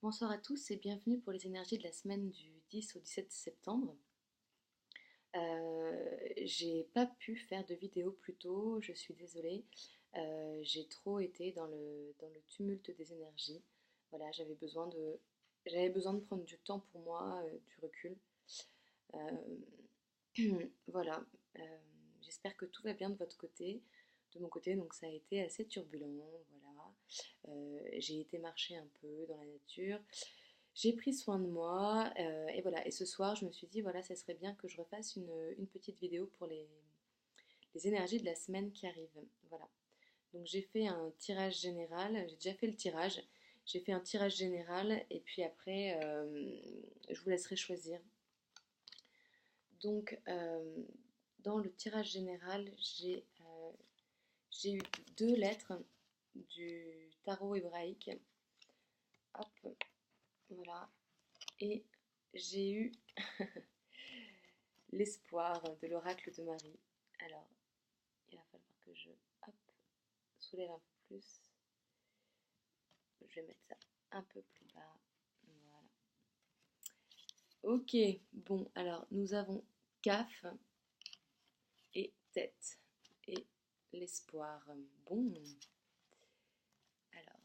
Bonsoir à tous et bienvenue pour les énergies de la semaine du 10 au 17 septembre. J'ai pas pu faire de vidéo plus tôt, je suis désolée. J'ai trop été dans le tumulte des énergies. Voilà, j'avais besoin de prendre du temps pour moi, du recul. Euh, voilà, euh, j'espère que tout va bien de votre côté. De mon côté, donc ça a été assez turbulent, voilà. J'ai été marcher un peu dans la nature. J'ai pris soin de moi et voilà. Et ce soir, je me suis dit, voilà, ça serait bien que je refasse une petite vidéo pour les énergies de la semaine qui arrive. Voilà. Donc j'ai fait un tirage général. J'ai déjà fait le tirage. J'ai fait un tirage général et puis après, je vous laisserai choisir. Donc, dans le tirage général, j'ai eu deux lettres du tarot hébraïque. Hop, voilà. Et j'ai eu l'espoir de l'oracle de Marie. Alors, il va falloir que je hop, soulève un peu plus. Je vais mettre ça un peu plus bas. Voilà. Ok, bon, alors nous avons CAF et tête et l'espoir. Bon, alors,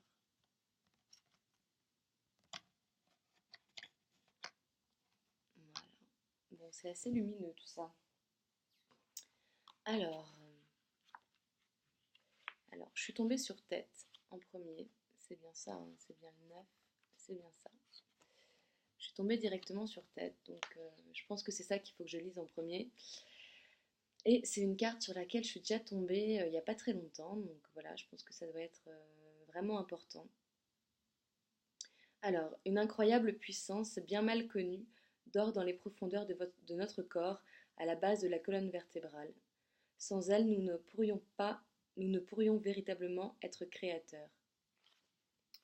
voilà. Bon, c'est assez lumineux tout ça. Alors, alors, je suis tombée sur tête en premier. C'est bien ça, hein, c'est bien le 9. C'est bien ça. Je suis tombée directement sur tête, donc je pense que c'est ça qu'il faut que je lise en premier. Et c'est une carte sur laquelle je suis déjà tombée il n'y a pas très longtemps, donc voilà, je pense que ça doit être vraiment important. Alors, une incroyable puissance, bien mal connue, dort dans les profondeurs de notre corps, à la base de la colonne vertébrale. Sans elle, nous ne pourrions véritablement être créateurs. Je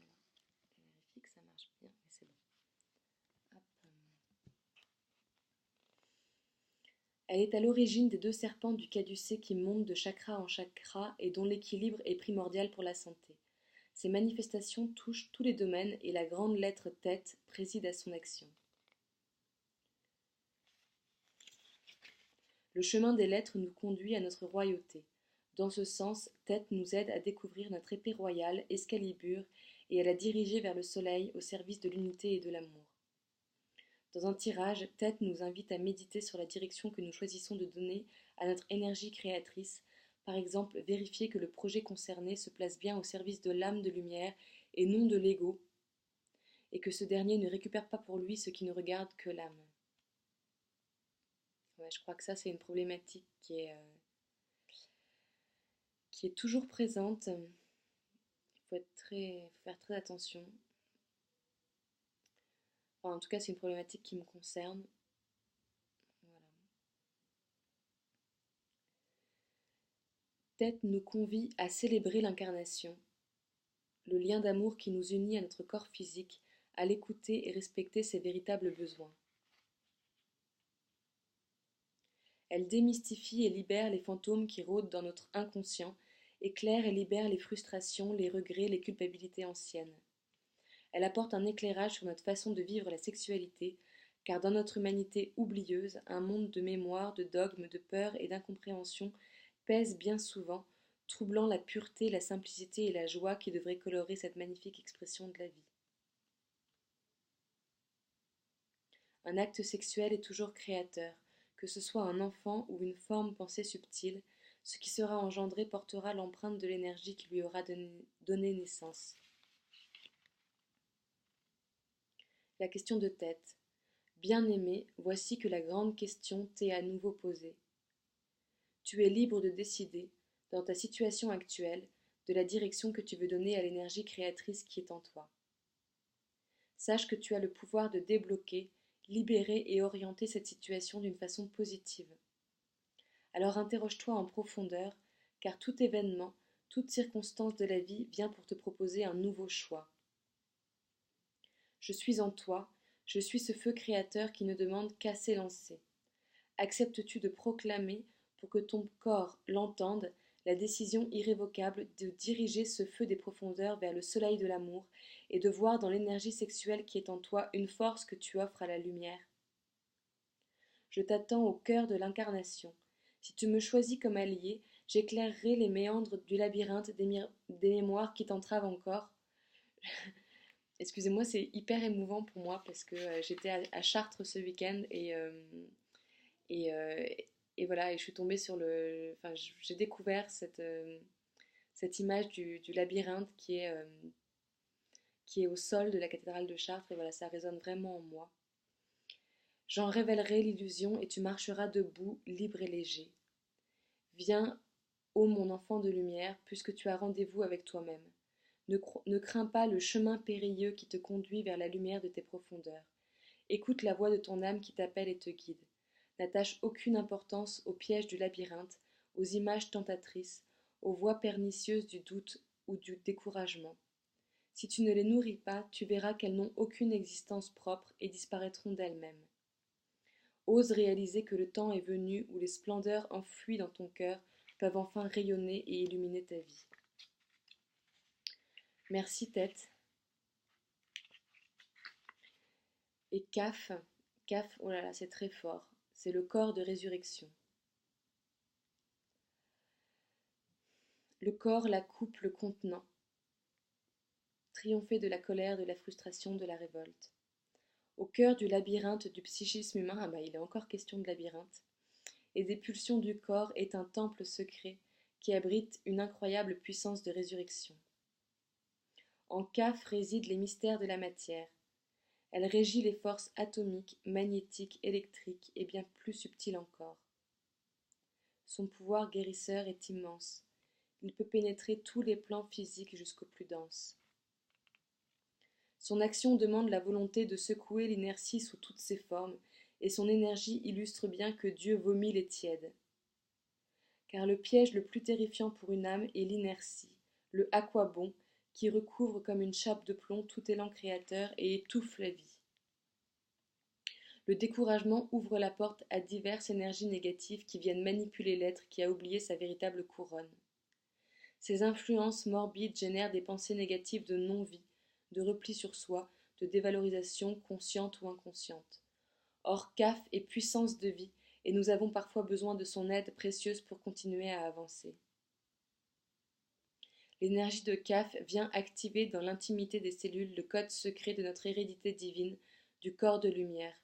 vérifie que ça marche bien, mais c'est bon. Hop. Elle est à l'origine des deux serpents du caducée qui montent de chakra en chakra et dont l'équilibre est primordial pour la santé. Ces manifestations touchent tous les domaines et la grande lettre tête préside à son action. Le chemin des lettres nous conduit à notre royauté. Dans ce sens, tête nous aide à découvrir notre épée royale, Excalibur, et à la diriger vers le soleil au service de l'unité et de l'amour. Dans un tirage, tête nous invite à méditer sur la direction que nous choisissons de donner à notre énergie créatrice. Par exemple, vérifier que le projet concerné se place bien au service de l'âme de lumière et non de l'ego, et que ce dernier ne récupère pas pour lui ce qui ne regarde que l'âme. Ouais, je crois que ça, c'est une problématique qui est toujours présente. Il faut faire très attention. Enfin, en tout cas, c'est une problématique qui me concerne. Voilà. Tête nous convie à célébrer l'incarnation, le lien d'amour qui nous unit à notre corps physique, à l'écouter et respecter ses véritables besoins. Elle démystifie et libère les fantômes qui rôdent dans notre inconscient, éclaire et libère les frustrations, les regrets, les culpabilités anciennes. Elle apporte un éclairage sur notre façon de vivre la sexualité, car dans notre humanité oublieuse, un monde de mémoire, de dogmes, de peur et d'incompréhension pèse bien souvent, troublant la pureté, la simplicité et la joie qui devraient colorer cette magnifique expression de la vie. Un acte sexuel est toujours créateur, que ce soit un enfant ou une forme pensée subtile, ce qui sera engendré portera l'empreinte de l'énergie qui lui aura donné naissance. La question de tête. Bien-aimé, voici que la grande question t'est à nouveau posée. Tu es libre de décider, dans ta situation actuelle, de la direction que tu veux donner à l'énergie créatrice qui est en toi. Sache que tu as le pouvoir de débloquer, libérer et orienter cette situation d'une façon positive. Alors interroge-toi en profondeur, car tout événement, toute circonstance de la vie vient pour te proposer un nouveau choix. Je suis en toi, je suis ce feu créateur qui ne demande qu'à s'élancer. Acceptes-tu de proclamer, pour que ton corps l'entende, la décision irrévocable de diriger ce feu des profondeurs vers le soleil de l'amour et de voir dans l'énergie sexuelle qui est en toi une force que tu offres à la lumière. Je t'attends au cœur de l'incarnation. Si tu me choisis comme allié, j'éclairerai les méandres du labyrinthe des mémoires qui t'entravent encore. Excusez-moi, c'est hyper émouvant pour moi parce que j'étais à Chartres ce week-end et, euh, et voilà, et je suis tombée sur le. Enfin, j'ai découvert cette image du labyrinthe qui est au sol de la cathédrale de Chartres et voilà, ça résonne vraiment en moi. J'en révélerai l'illusion et tu marcheras debout, libre et léger. Viens, ô mon enfant de lumière, puisque tu as rendez-vous avec toi-même. Ne crains pas le chemin périlleux qui te conduit vers la lumière de tes profondeurs. Écoute la voix de ton âme qui t'appelle et te guide. N'attache aucune importance aux pièges du labyrinthe, aux images tentatrices, aux voies pernicieuses du doute ou du découragement. Si tu ne les nourris pas, tu verras qu'elles n'ont aucune existence propre et disparaîtront d'elles-mêmes. Ose réaliser que le temps est venu où les splendeurs enfouies dans ton cœur peuvent enfin rayonner et illuminer ta vie. Merci Tête. Et Caf, oh là là, c'est très fort. C'est le corps de résurrection. Le corps, la coupe, le contenant. Triompher de la colère, de la frustration, de la révolte. Au cœur du labyrinthe du psychisme humain, il est encore question de labyrinthe, et des pulsions du corps est un temple secret qui abrite une incroyable puissance de résurrection. En Caf résident les mystères de la matière. Elle régit les forces atomiques, magnétiques, électriques et bien plus subtiles encore. Son pouvoir guérisseur est immense. Il peut pénétrer tous les plans physiques jusqu'aux plus denses. Son action demande la volonté de secouer l'inertie sous toutes ses formes, et son énergie illustre bien que Dieu vomit les tièdes. Car le piège le plus terrifiant pour une âme est l'inertie, le à quoi bon, qui recouvre comme une chape de plomb tout élan créateur et étouffe la vie. Le découragement ouvre la porte à diverses énergies négatives qui viennent manipuler l'être qui a oublié sa véritable couronne. Ces influences morbides génèrent des pensées négatives de non-vie, de repli sur soi, de dévalorisation consciente ou inconsciente. Or, Caf est puissance de vie, et nous avons parfois besoin de son aide précieuse pour continuer à avancer. L'énergie de Caf vient activer dans l'intimité des cellules le code secret de notre hérédité divine, du corps de lumière.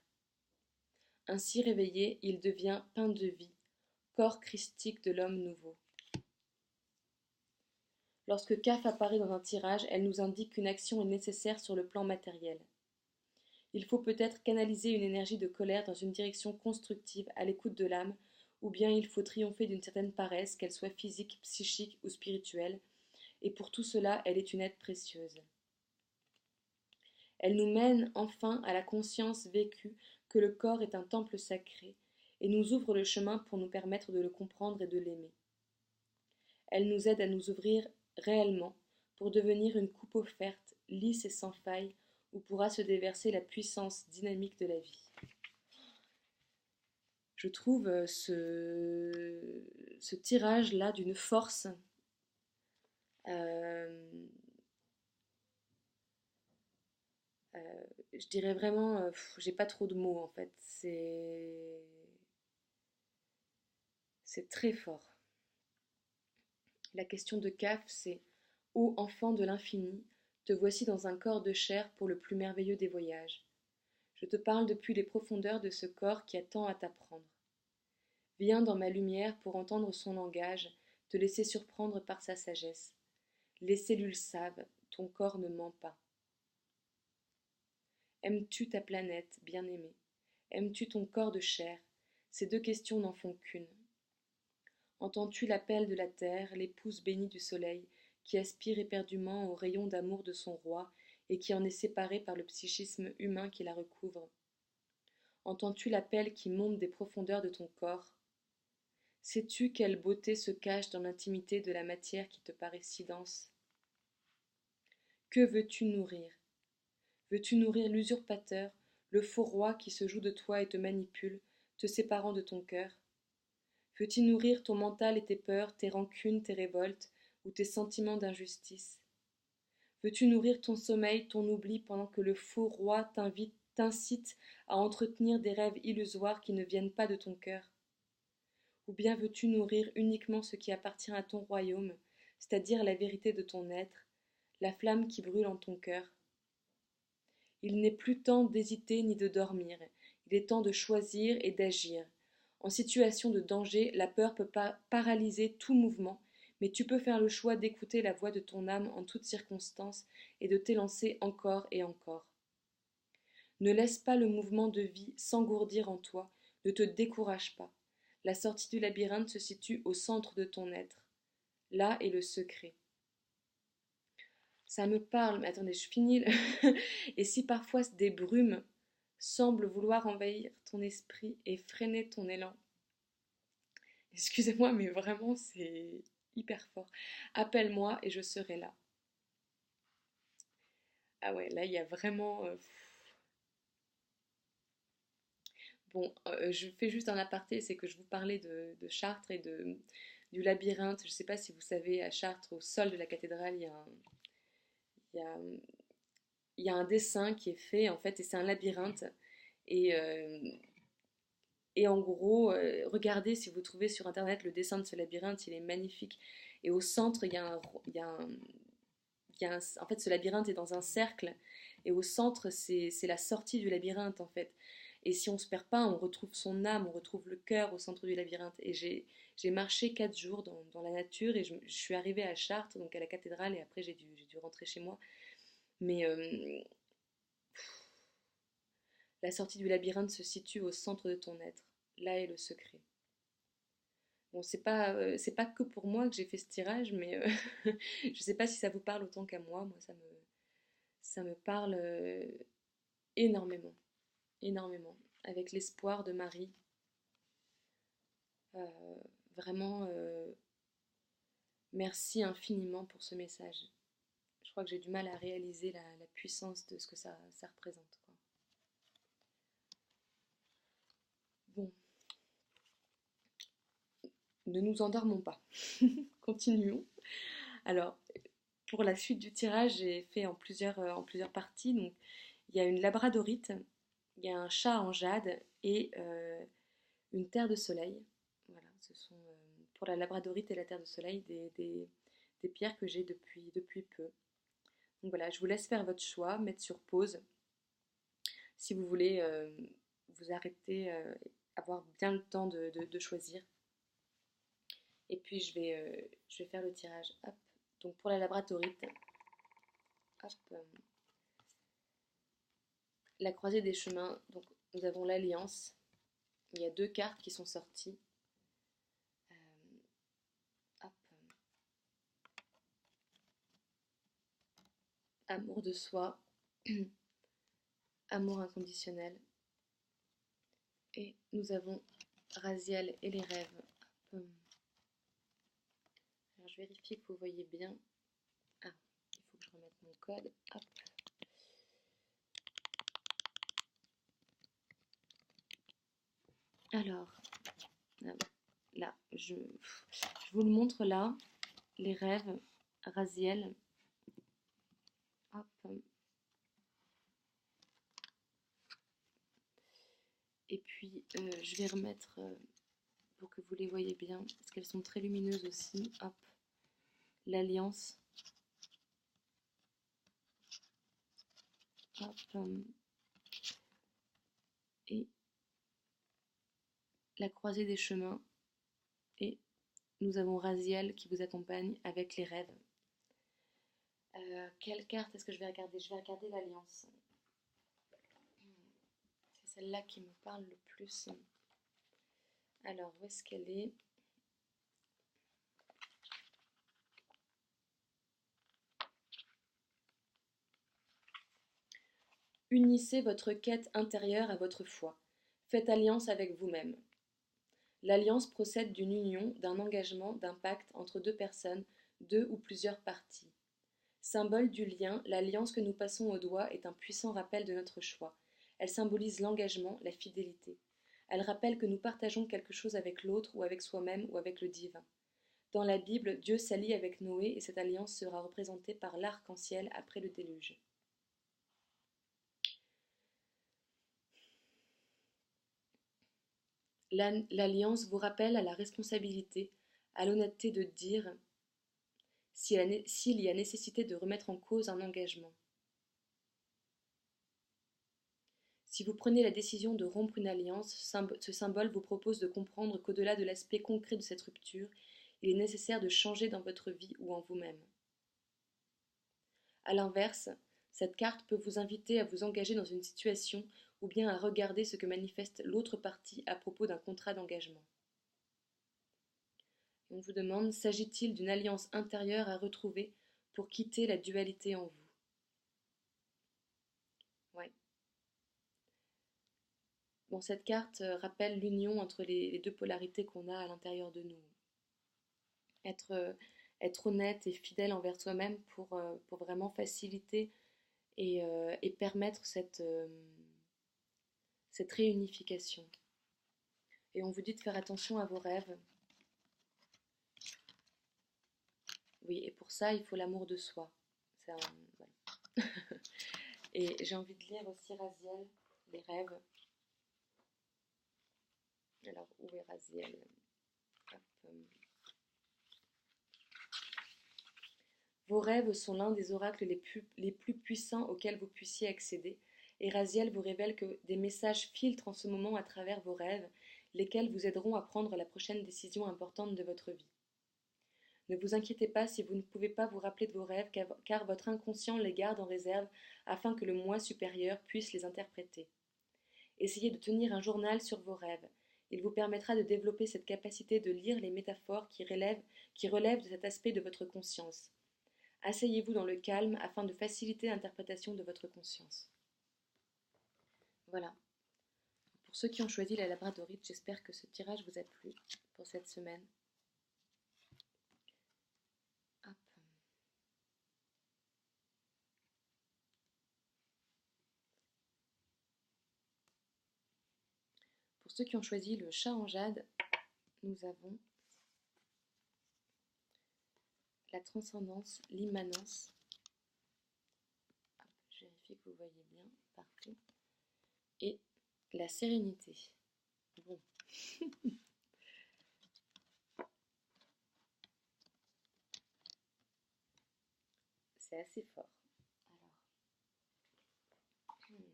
Ainsi réveillé, il devient pain de vie, corps christique de l'homme nouveau. Lorsque Caf apparaît dans un tirage, elle nous indique qu'une action est nécessaire sur le plan matériel. Il faut peut-être canaliser une énergie de colère dans une direction constructive à l'écoute de l'âme, ou bien il faut triompher d'une certaine paresse, qu'elle soit physique, psychique ou spirituelle, et pour tout cela, elle est une aide précieuse. Elle nous mène enfin à la conscience vécue que le corps est un temple sacré, et nous ouvre le chemin pour nous permettre de le comprendre et de l'aimer. Elle nous aide à nous ouvrir réellement pour devenir une coupe offerte, lisse et sans faille, où pourra se déverser la puissance dynamique de la vie. Je trouve ce tirage-là d'une force euh, je dirais vraiment, j'ai pas trop de mots en fait, c'est très fort. La question de Caf, c'est ô enfant de l'infini, te voici dans un corps de chair pour le plus merveilleux des voyages. Je te parle depuis les profondeurs de ce corps qui a tant à t'apprendre. Viens dans ma lumière pour entendre son langage, te laisser surprendre par sa sagesse. Les cellules savent, ton corps ne ment pas. Aimes-tu ta planète, bien-aimée? Aimes-tu ton corps de chair? Ces deux questions n'en font qu'une. Entends-tu l'appel de la terre, l'épouse bénie du soleil, qui aspire éperdument aux rayons d'amour de son roi et qui en est séparée par le psychisme humain qui la recouvre? Entends-tu l'appel qui monte des profondeurs de ton corps? Sais-tu quelle beauté se cache dans l'intimité de la matière qui te paraît si dense? Que veux-tu nourrir? Veux-tu nourrir l'usurpateur, le faux roi qui se joue de toi et te manipule, te séparant de ton cœur? Veux-tu nourrir ton mental et tes peurs, tes rancunes, tes révoltes ou tes sentiments d'injustice? Veux-tu nourrir ton sommeil, ton oubli pendant que le faux roi t'incite à entretenir des rêves illusoires qui ne viennent pas de ton cœur? Ou bien veux-tu nourrir uniquement ce qui appartient à ton royaume, c'est-à-dire la vérité de ton être, la flamme qui brûle en ton cœur? Il n'est plus temps d'hésiter ni de dormir, il est temps de choisir et d'agir. En situation de danger, la peur peut pas paralyser tout mouvement, mais tu peux faire le choix d'écouter la voix de ton âme en toutes circonstances et de t'élancer encore et encore. Ne laisse pas le mouvement de vie s'engourdir en toi, ne te décourage pas. La sortie du labyrinthe se situe au centre de ton être. Là est le secret. Ça me parle, mais attendez, je finis. Et si parfois des brumes semblent vouloir envahir ton esprit et freiner ton élan, excusez-moi, mais vraiment, c'est hyper fort. Appelle-moi et je serai là. Ah ouais, là, il y a vraiment... Bon, je fais juste un aparté, c'est que je vous parlais de Chartres et du labyrinthe. Je ne sais pas si vous savez, à Chartres, au sol de la cathédrale, il y a, il y a un dessin qui est fait, en fait, et c'est un labyrinthe. Et, euh, et en gros, regardez si vous trouvez sur Internet le dessin de ce labyrinthe, il est magnifique. Et au centre, en fait, ce labyrinthe est dans un cercle, et au centre, c'est la sortie du labyrinthe, en fait. Et si on ne se perd pas, on retrouve son âme, on retrouve le cœur au centre du labyrinthe. Et j'ai marché 4 jours dans la nature, et je suis arrivée à Chartres, donc à la cathédrale, et après j'ai dû rentrer chez moi. Mais la sortie du labyrinthe se situe au centre de ton être. Là est le secret. Bon, c'est pas que pour moi que j'ai fait ce tirage, mais je sais pas si ça vous parle autant qu'à moi. Moi, ça me parle énormément, énormément. Avec l'espoir de Marie. Euh, vraiment, merci infiniment pour ce message. Je crois que j'ai du mal à réaliser la puissance de ce que ça représente, quoi. Bon, ne nous endormons pas. Continuons. Alors, pour la suite du tirage, j'ai fait en plusieurs parties. Donc, il y a une labradorite, il y a un chat en jade et une terre de soleil. Voilà, ce sont pour la labradorite et la terre de soleil des pierres que j'ai depuis peu. Donc voilà, je vous laisse faire votre choix, mettre sur pause. Si vous voulez vous arrêter, avoir bien le temps de choisir. Et puis je vais faire le tirage. Hop. Donc pour la labradorite, hop, la croisée des chemins. Donc nous avons l'alliance. Il y a 2 cartes qui sont sorties. Hop. Amour de soi, amour inconditionnel. Et nous avons Raziel et les rêves. Hop. Alors je vérifie que vous voyez bien. Ah, il faut que je remette mon code. Hop. Alors, là, je vous le montre là. Les rêves, Raziel. Hop. Et puis, je vais remettre pour que vous les voyez bien, parce qu'elles sont très lumineuses aussi. Hop. L'alliance. Hop. Et la croisée des chemins. Et nous avons Raziel qui vous accompagne avec les rêves. Quelle carte est-ce que je vais regarder? Je vais regarder l'alliance. C'est celle-là qui me parle le plus. Alors, où est-ce qu'elle est? Unissez votre quête intérieure à votre foi. Faites alliance avec vous-même. L'alliance procède d'une union, d'un engagement, d'un pacte entre 2 personnes, 2 ou plusieurs parties. Symbole du lien, l'alliance que nous passons au doigt est un puissant rappel de notre choix. Elle symbolise l'engagement, la fidélité. Elle rappelle que nous partageons quelque chose avec l'autre ou avec soi-même ou avec le divin. Dans la Bible, Dieu s'allie avec Noé et cette alliance sera représentée par l'arc-en-ciel après le déluge. L'alliance vous rappelle à la responsabilité, à l'honnêteté de dire s'il y a nécessité de remettre en cause un engagement. Si vous prenez la décision de rompre une alliance, ce symbole vous propose de comprendre qu'au-delà de l'aspect concret de cette rupture, il est nécessaire de changer dans votre vie ou en vous-même. A l'inverse, cette carte peut vous inviter à vous engager dans une situation ou bien à regarder ce que manifeste l'autre partie à propos d'un contrat d'engagement. Et on vous demande, s'agit-il d'une alliance intérieure à retrouver pour quitter la dualité en vous? Ouais. Bon, cette carte rappelle l'union entre les deux polarités qu'on a à l'intérieur de nous. Être honnête et fidèle envers soi-même pour vraiment faciliter et permettre cette réunification. Et on vous dit de faire attention à vos rêves. Oui, et pour ça, il faut l'amour de soi. Voilà. Et j'ai envie de lire aussi Raziel, les rêves. Alors, où est Raziel? Hop. Vos rêves sont l'un des oracles les plus puissants auxquels vous puissiez accéder, et Raziel vous révèle que des messages filtrent en ce moment à travers vos rêves, lesquels vous aideront à prendre la prochaine décision importante de votre vie. Ne vous inquiétez pas si vous ne pouvez pas vous rappeler de vos rêves, car votre inconscient les garde en réserve afin que le moi supérieur puisse les interpréter. Essayez de tenir un journal sur vos rêves. Il vous permettra de développer cette capacité de lire les métaphores qui relèvent de cet aspect de votre conscience. Asseyez-vous dans le calme afin de faciliter l'interprétation de votre conscience. Voilà. Pour ceux qui ont choisi la labradorite, j'espère que ce tirage vous a plu pour cette semaine. Hop. Pour ceux qui ont choisi le chat en jade, nous avons la transcendance, l'immanence. Je vérifie que vous voyez bien partout. Et la sérénité. Bon. C'est assez fort. Alors.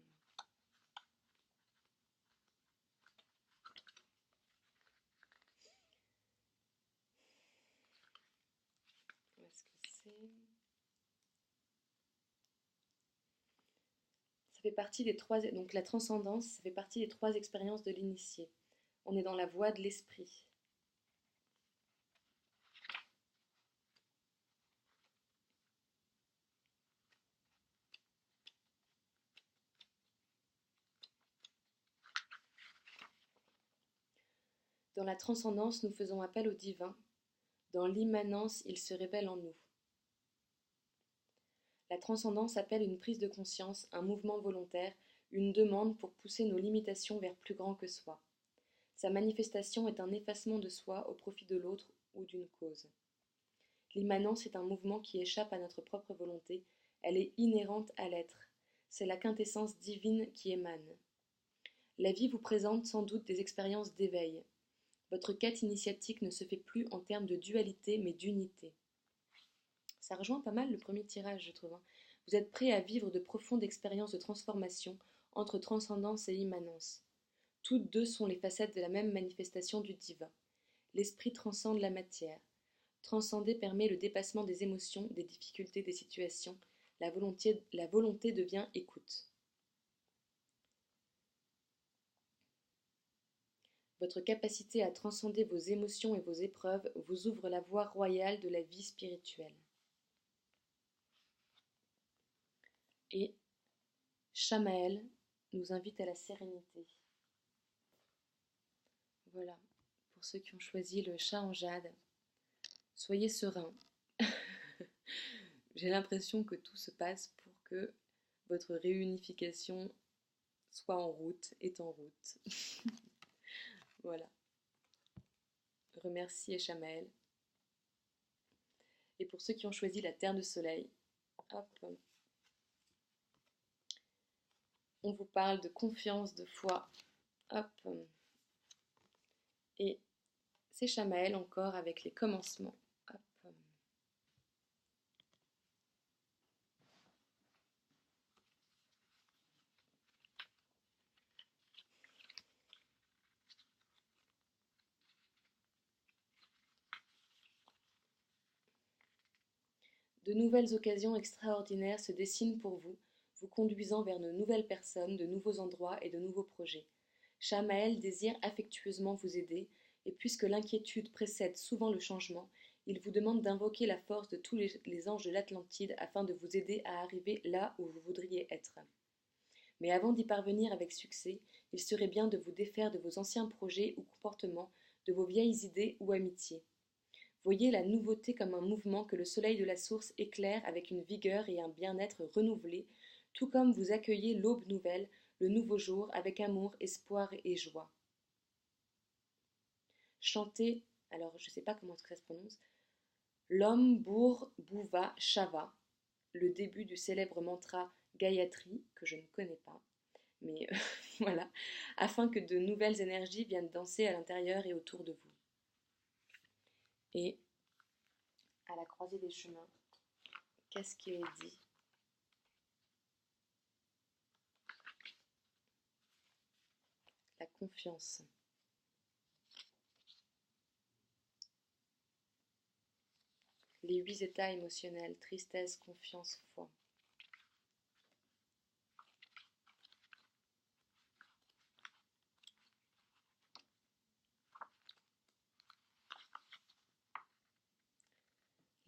Où est-ce que c'est? Ça fait partie des trois. Donc la transcendance, ça fait partie des trois expériences de l'initié. On est dans la voie de l'esprit. Dans la transcendance, nous faisons appel au divin. Dans l'immanence, il se révèle en nous. La transcendance appelle une prise de conscience, un mouvement volontaire, une demande pour pousser nos limitations vers plus grand que soi. Sa manifestation est un effacement de soi au profit de l'autre ou d'une cause. L'immanence est un mouvement qui échappe à notre propre volonté, elle est inhérente à l'être. C'est la quintessence divine qui émane. La vie vous présente sans doute des expériences d'éveil. Votre quête initiatique ne se fait plus en termes de dualité mais d'unité. Ça rejoint pas mal le premier tirage, je trouve. Vous êtes prêt à vivre de profondes expériences de transformation entre transcendance et immanence. Toutes deux sont les facettes de la même manifestation du divin. L'esprit transcende la matière. Transcender permet le dépassement des émotions, des difficultés, des situations. La volonté devient écoute. Votre capacité à transcender vos émotions et vos épreuves vous ouvre la voie royale de la vie spirituelle. Et Shamael nous invite à la sérénité. Voilà, pour ceux qui ont choisi le chat en jade, soyez sereins. J'ai l'impression que tout se passe pour que votre réunification soit en route, est en route. Voilà. Remercie Eshamael. Et pour ceux qui ont choisi la Terre de Soleil, hop, on vous parle de confiance, de foi. Hop. Et c'est Eshamael encore avec les commencements. Hop. De nouvelles occasions extraordinaires se dessinent pour vous, vous conduisant vers de nouvelles personnes, de nouveaux endroits et de nouveaux projets. Shamael désire affectueusement vous aider, et puisque l'inquiétude précède souvent le changement, il vous demande d'invoquer la force de tous les anges de l'Atlantide afin de vous aider à arriver là où vous voudriez être. Mais avant d'y parvenir avec succès, il serait bien de vous défaire de vos anciens projets ou comportements, de vos vieilles idées ou amitiés. Voyez la nouveauté comme un mouvement que le soleil de la source éclaire avec une vigueur et un bien-être renouvelés, tout comme vous accueillez l'aube nouvelle, le nouveau jour, avec amour, espoir et joie. Chantez, alors je ne sais pas comment ça se prononce, L'Om Bhur Bhuva Shava, le début du célèbre mantra Gayatri, que je ne connais pas, mais voilà, afin que de nouvelles énergies viennent danser à l'intérieur et autour de vous. Et à la croisée des chemins, qu'est-ce qu'il est dit? La confiance. Les 8 états émotionnels, tristesse, confiance, foi.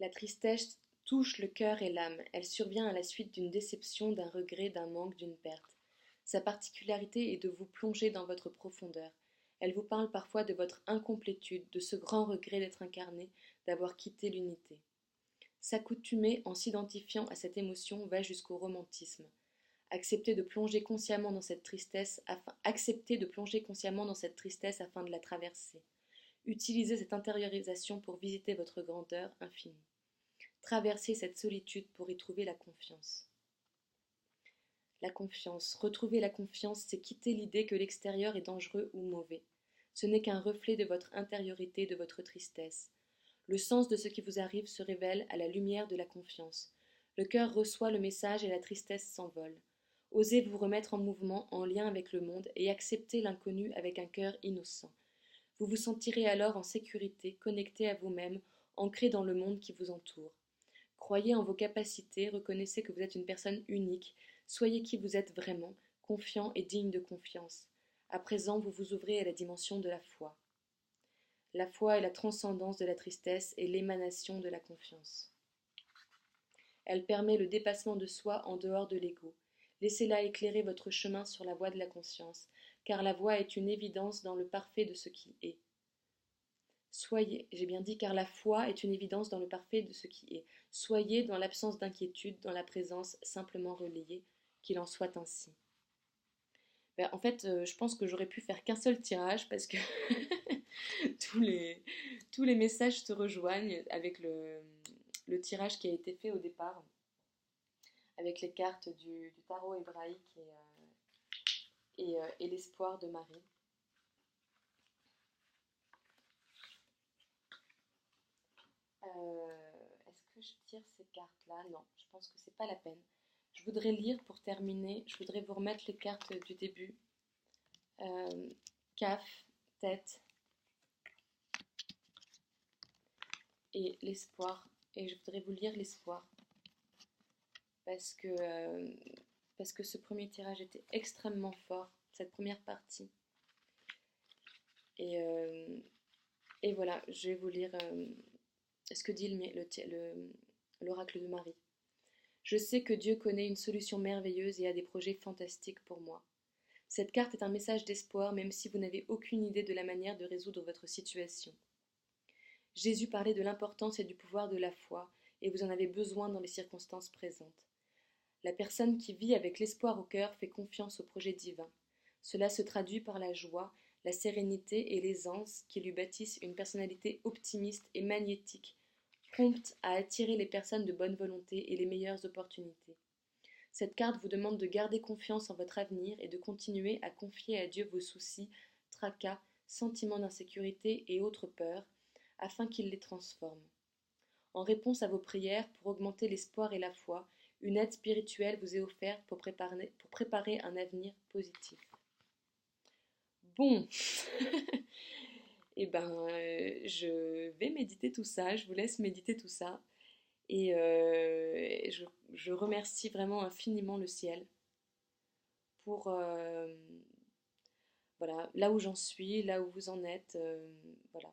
La tristesse touche le cœur et l'âme. Elle survient à la suite d'une déception, d'un regret, d'un manque, d'une perte. Sa particularité est de vous plonger dans votre profondeur. Elle vous parle parfois de votre incomplétude, de ce grand regret d'être incarné, d'avoir quitté l'unité. S'accoutumer en s'identifiant à cette émotion va jusqu'au romantisme. Accepter de plonger consciemment dans cette tristesse afin de la traverser. Utilisez cette intériorisation pour visiter votre grandeur infinie. Traversez cette solitude pour y trouver la confiance. La confiance. Retrouver la confiance, c'est quitter l'idée que l'extérieur est dangereux ou mauvais. Ce n'est qu'un reflet de votre intériorité, de votre tristesse. Le sens de ce qui vous arrive se révèle à la lumière de la confiance. Le cœur reçoit le message et la tristesse s'envole. Osez vous remettre en mouvement, en lien avec le monde, et accepter l'inconnu avec un cœur innocent. Vous vous sentirez alors en sécurité, connecté à vous-même, ancré dans le monde qui vous entoure. Croyez en vos capacités, reconnaissez que vous êtes une personne unique, soyez qui vous êtes vraiment, confiant et digne de confiance. À présent, vous vous ouvrez à la dimension de la foi. La foi est la transcendance de la tristesse et l'émanation de la confiance. Elle permet le dépassement de soi en dehors de l'ego. Laissez-la éclairer votre chemin sur la voie de la conscience, car la voie est une évidence dans le parfait de ce qui est. Soyez, j'ai bien dit, car la foi est une évidence dans le parfait de ce qui est. Soyez dans l'absence d'inquiétude, dans la présence simplement relayée, qu'il en soit ainsi. Ben, en fait, je pense que j'aurais pu faire qu'un seul tirage parce que tous les messages se rejoignent avec le tirage qui a été fait au départ, avec les cartes du tarot hébraïque et l'espoir de Marie. Est-ce que je tire ces cartes-là? Non, je pense que c'est pas la peine. Je voudrais lire pour terminer, je voudrais vous remettre les cartes du début. Caf, tête et l'espoir. Et je voudrais vous lire l'espoir. Parce que ce premier tirage était extrêmement fort, cette première partie. Et voilà, je vais vous lire ce que dit l'oracle de Marie. Je sais que Dieu connaît une solution merveilleuse et a des projets fantastiques pour moi. Cette carte est un message d'espoir même si vous n'avez aucune idée de la manière de résoudre votre situation. Jésus parlait de l'importance et du pouvoir de la foi et vous en avez besoin dans les circonstances présentes. La personne qui vit avec l'espoir au cœur fait confiance au projet divin. Cela se traduit par la joie, la sérénité et l'aisance qui lui bâtissent une personnalité optimiste et magnétique, prompte à attirer les personnes de bonne volonté et les meilleures opportunités. Cette carte vous demande de garder confiance en votre avenir et de continuer à confier à Dieu vos soucis, tracas, sentiments d'insécurité et autres peurs, afin qu'il les transforme. En réponse à vos prières pour augmenter l'espoir et la foi, une aide spirituelle vous est offerte pour préparer un avenir positif. Bon, et ben, je vais méditer tout ça, je vous laisse méditer tout ça. Et je remercie vraiment infiniment le ciel pour voilà, là où j'en suis, là où vous en êtes. Voilà.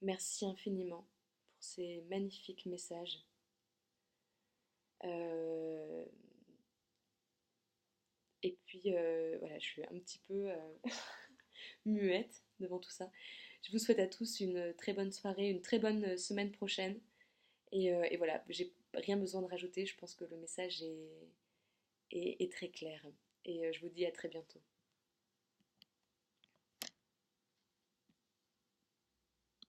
Merci infiniment pour ces magnifiques messages. Euh, et puis voilà, je suis un petit peu muette devant tout ça. Je vous souhaite à tous une très bonne soirée, une très bonne semaine prochaine. Et voilà, j'ai rien besoin de rajouter. Je pense que le message est très clair. Et je vous dis à très bientôt.